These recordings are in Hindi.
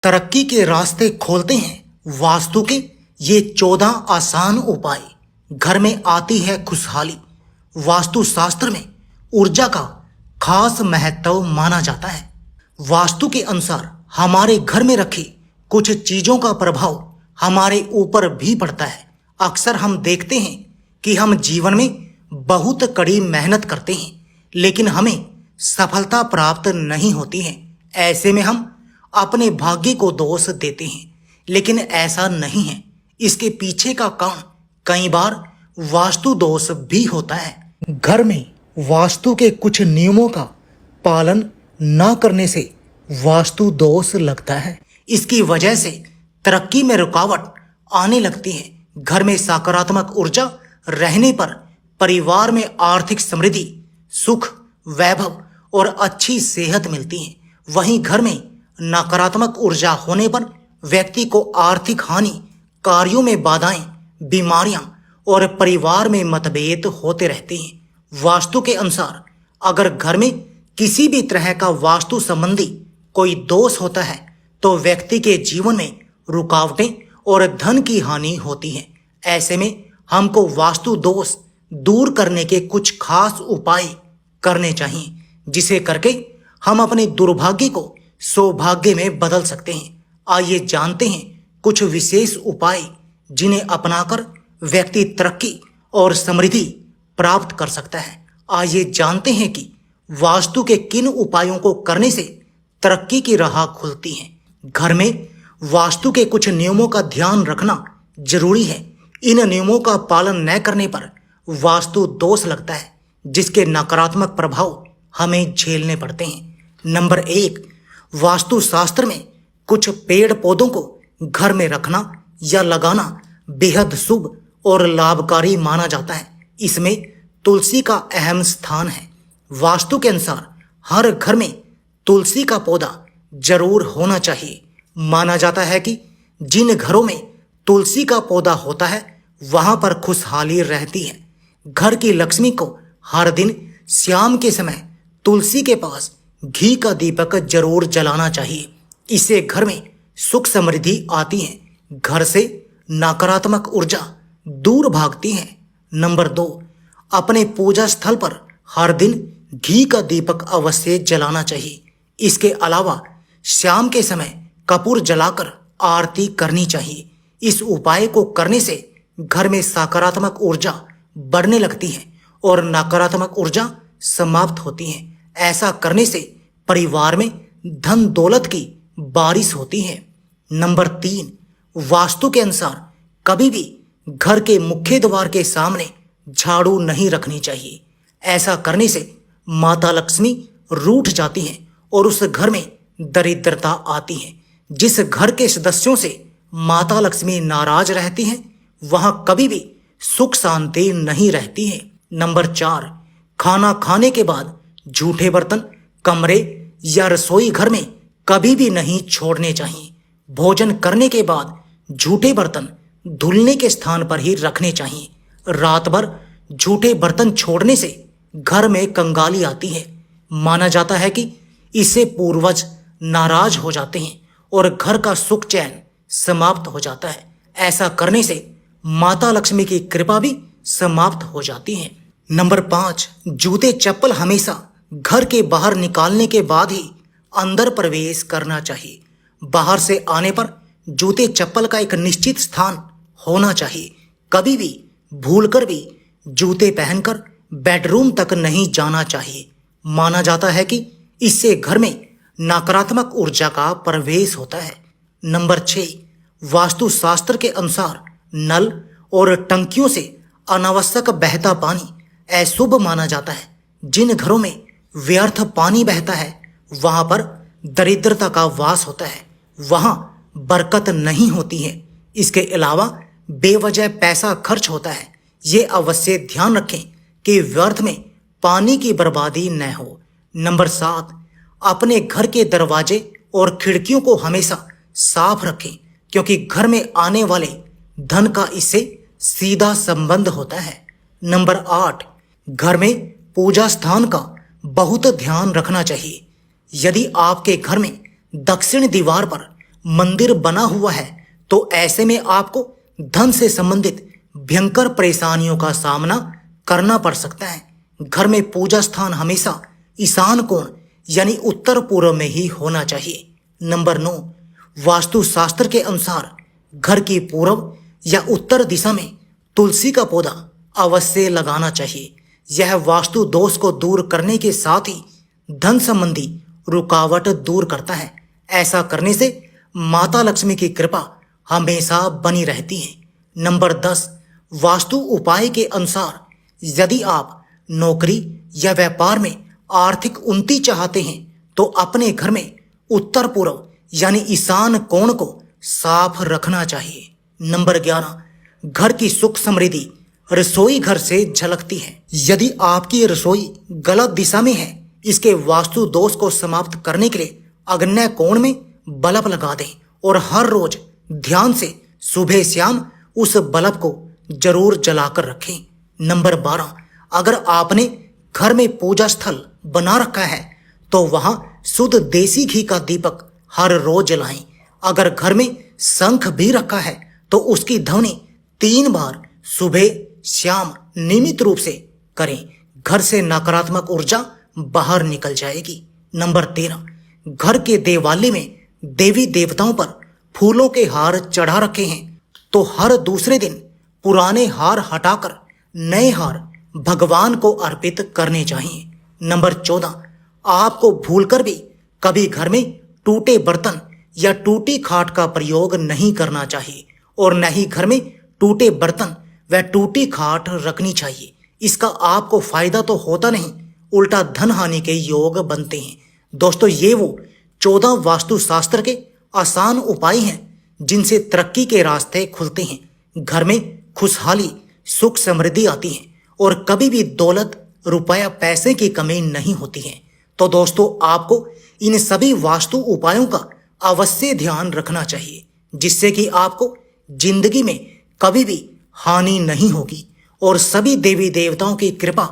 तरक्की के रास्ते खोलते हैं वास्तु के ये 14 आसान उपाय। घर में आती है खुशहाली। वास्तु शास्त्र में ऊर्जा का खास महत्व माना जाता है। वास्तु के अनुसार हमारे घर में रखी कुछ चीजों का प्रभाव हमारे ऊपर भी पड़ता है। अक्सर हम देखते हैं कि हम जीवन में बहुत कड़ी मेहनत करते हैं, लेकिन हमें सफलता प्राप्त नहीं होती है। ऐसे में हम अपने भाग्य को दोष देते हैं, लेकिन ऐसा नहीं है। इसके पीछे का कारण कई बार वास्तु दोष भी होता है। घर में वास्तु के कुछ नियमों का पालन न करने से वास्तु दोष लगता है। इसकी वजह से तरक्की में रुकावट आने लगती है। घर में सकारात्मक ऊर्जा रहने पर परिवार में आर्थिक समृद्धि, सुख, वैभव और अच्छी सेहत मिलती है। वहीं घर में नकारात्मक ऊर्जा होने पर व्यक्ति को आर्थिक हानि, कार्यों में बाधाएं, बीमारियां और परिवार में मतभेद होते रहते हैं। वास्तु के अनुसार अगर घर में किसी भी तरह का वास्तु संबंधी कोई दोष होता है तो व्यक्ति के जीवन में रुकावटें और धन की हानि होती है। ऐसे में हमको वास्तु दोष दूर करने के कुछ खास उपाय करने चाहिए, जिसे करके हम अपने दुर्भाग्य को सौभाग्य में बदल सकते हैं। आइए जानते हैं कुछ विशेष उपाय जिन्हें अपनाकर व्यक्ति तरक्की और समृद्धि प्राप्त कर सकता है। आइए जानते हैं कि वास्तु के किन उपायों को करने से तरक्की की राह खुलती है। घर में वास्तु के कुछ नियमों का ध्यान रखना जरूरी है। इन नियमों का पालन न करने पर वास्तु दोष लगता है, जिसके नकारात्मक प्रभाव हमें झेलने पड़ते हैं। नंबर 1, वास्तु शास्त्र में कुछ पेड़ पौधों को घर में रखना या लगाना बेहद शुभ और लाभकारी माना जाता है। इसमें तुलसी का अहम स्थान है। वास्तु के अनुसार हर घर में तुलसी का पौधा जरूर होना चाहिए। माना जाता है कि जिन घरों में तुलसी का पौधा होता है वहां पर खुशहाली रहती है। घर की लक्ष्मी को हर दिन शाम के समय तुलसी के पास घी का दीपक जरूर जलाना चाहिए। इससे घर में सुख समृद्धि आती है। घर से नकारात्मक ऊर्जा दूर भागती है। नंबर 2, अपने पूजा स्थल पर हर दिन घी का दीपक अवश्य जलाना चाहिए। इसके अलावा शाम के समय कपूर जलाकर आरती करनी चाहिए। इस उपाय को करने से घर में सकारात्मक ऊर्जा बढ़ने लगती है और नकारात्मक ऊर्जा समाप्त होती है। ऐसा करने से परिवार में धन दौलत की बारिश होती है। नंबर 3, वास्तु के अनुसार कभी भी घर के मुख्य द्वार के सामने झाड़ू नहीं रखनी चाहिए। ऐसा करने से माता लक्ष्मी रूठ जाती हैं और उस घर में दरिद्रता आती है। जिस घर के सदस्यों से माता लक्ष्मी नाराज रहती हैं वहां कभी भी सुख शांति नहीं रहती है। नंबर 4, खाना खाने के बाद झूठे बर्तन कमरे या रसोई घर में कभी भी नहीं छोड़ने चाहिए। भोजन करने के बाद झूठे बर्तन धुलने के स्थान पर ही रखने चाहिए। रात भर झूठे बर्तन छोड़ने से घर में कंगाली आती है। माना जाता है कि इससे पूर्वज नाराज हो जाते हैं और घर का सुख चैन समाप्त हो जाता है। ऐसा करने से माता लक्ष्मी की कृपा भी समाप्त हो जाती है। नंबर 5, जूते चप्पल हमेशा घर के बाहर निकालने के बाद ही अंदर प्रवेश करना चाहिए। बाहर से आने पर जूते चप्पल का एक निश्चित स्थान होना चाहिए। कभी भी भूलकर भी जूते पहनकर बेडरूम तक नहीं जाना चाहिए। माना जाता है कि इससे घर में नकारात्मक ऊर्जा का प्रवेश होता है। नंबर 6, वास्तु शास्त्र के अनुसार नल और टंकियों से अनावश्यक बहता पानी अशुभ माना जाता है। जिन घरों में व्यर्थ पानी बहता है वहां पर दरिद्रता का वास होता है, वहां बरकत नहीं होती है। इसके अलावा बेवजह पैसा खर्च होता है। ये अवश्य ध्यान रखें कि व्यर्थ में पानी की बर्बादी न हो। नंबर 7, अपने घर के दरवाजे और खिड़कियों को हमेशा साफ रखें, क्योंकि घर में आने वाले धन का इससे सीधा संबंध होता है। नंबर 8, घर में पूजा स्थान का बहुत ध्यान रखना चाहिए। यदि आपके घर में दक्षिण दीवार पर मंदिर बना हुआ है तो ऐसे में आपको धन से संबंधित भयंकर परेशानियों का सामना करना पड़ सकता है। घर में पूजा स्थान हमेशा ईशान कोण यानी उत्तर पूर्व में ही होना चाहिए। नंबर 9, वास्तु शास्त्र के अनुसार घर की पूर्व या उत्तर दिशा में तुलसी का पौधा अवश्य लगाना चाहिए। यह वास्तु दोष को दूर करने के साथ ही धन संबंधी रुकावट दूर करता है। ऐसा करने से माता लक्ष्मी की कृपा हमेशा बनी रहती है। नंबर 10, वास्तु उपाय के अनुसार यदि आप नौकरी या व्यापार में आर्थिक उन्नति चाहते हैं तो अपने घर में उत्तर पूर्व यानी ईशान कोण को साफ रखना चाहिए। नंबर 11, घर की सुख समृद्धि रसोई घर से झलकती है। यदि आपकी रसोई गलत दिशा में है, इसके वास्तु दोष को समाप्त करने के लिए आग्नेय कोण में बल्ब लगा दें और हर रोज ध्यान से सुबह शाम उस बल्ब को जरूर जलाकर रखें। नंबर 12, अगर आपने घर में पूजा स्थल बना रखा है तो वहां शुद्ध देसी घी का दीपक हर रोज जलाएं। अगर घर में शंख भी रखा है तो उसकी ध्वनि 3 बार सुबह शाम नियमित रूप से करें। घर से नकारात्मक ऊर्जा बाहर निकल जाएगी। नंबर 13, घर के देवालय में देवी देवताओं पर फूलों के हार चढ़ा रखे हैं तो हर दूसरे दिन पुराने हार हटाकर नए हार भगवान को अर्पित करने चाहिए। नंबर 14, आपको भूलकर भी कभी घर में टूटे बर्तन या टूटी खाट का प्रयोग नहीं करना चाहिए और न ही घर में टूटे बर्तन व टूटी खाट रखनी चाहिए। इसका आपको फायदा तो होता नहीं, उल्टा धन हानि के योग बनते हैं। दोस्तों, ये वो 14 वास्तुशास्त्र के आसान उपाय हैं जिनसे तरक्की के रास्ते खुलते हैं, घर में खुशहाली सुख समृद्धि आती है और कभी भी दौलत रुपया पैसे की कमी नहीं होती है। तो दोस्तों, आपको इन सभी वास्तु उपायों का अवश्य ध्यान रखना चाहिए जिससे कि आपको जिंदगी में कभी भी हानि नहीं होगी और सभी देवी देवताओं की कृपा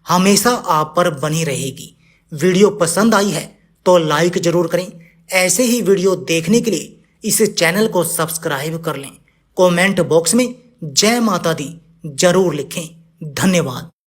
हमेशा आप पर बनी रहेगी। वीडियो पसंद आई है तो लाइक जरूर करें। ऐसे ही वीडियो देखने के लिए इस चैनल को सब्सक्राइब कर लें। कमेंट बॉक्स में जय माता दी जरूर लिखें। धन्यवाद।